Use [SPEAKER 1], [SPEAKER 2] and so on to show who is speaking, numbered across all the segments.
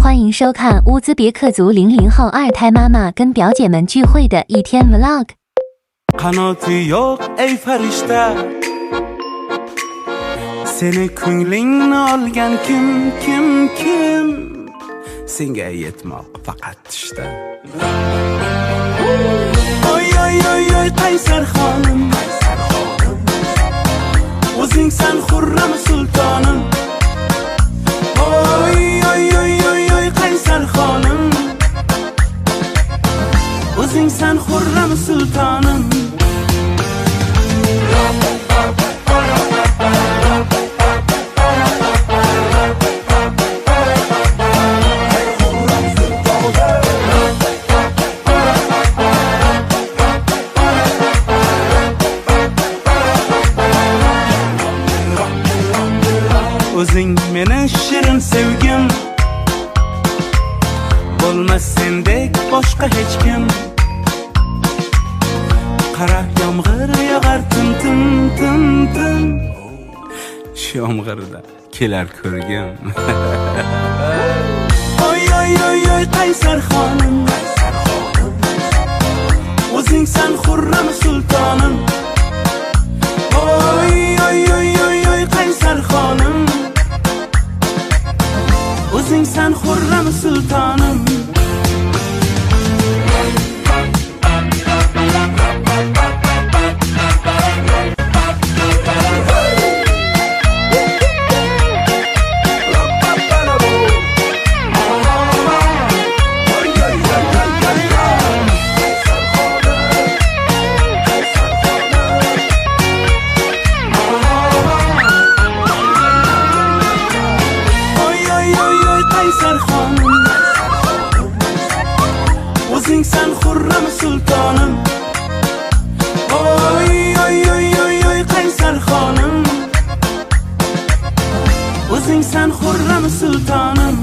[SPEAKER 1] 欢迎收看乌兹别克族00后二胎妈妈跟表姐们聚会的一天 vlog。
[SPEAKER 2] Qanoti yo'q ey farishta, seni ko'nglingni olgan kim senga yetmoq faqat tushda. Oy oy oy oy qaysar xonim, o'zingsan xurram sultonim. Oy oy oy oy oy qaysar xonim, o'zingsan xurram sultonim. O'zing meni shirin sevgim, bo'lmas sendek boshqa hech kim. Qara yomg'ir yog'ar tim tim tim tim, shu yomg'irda kelar ko'rgim. Oy oy oy oy qaysar xonim, o'zingsan xurram sultonim. Oy oy oy oy oy qaysar xonim, o'zingsan xurram sultonim. Qaysar xonim, o'zingsan xurram sultonim. Oy oy oy oy oy qaysar xonim, o'zingsan xurram sultonim.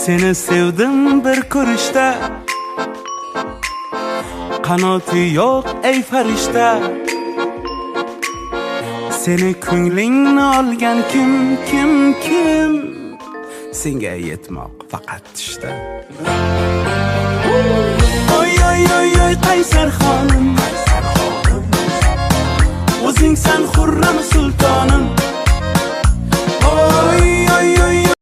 [SPEAKER 2] Seni sevdim bir ko'rishda, qanoti yo'q ey farishta, seni ko'nglingni olgan kim senga yetmoq faqat tushda. Oy oy oy oy qaysar xonim, o'zingsan xurram sultonim.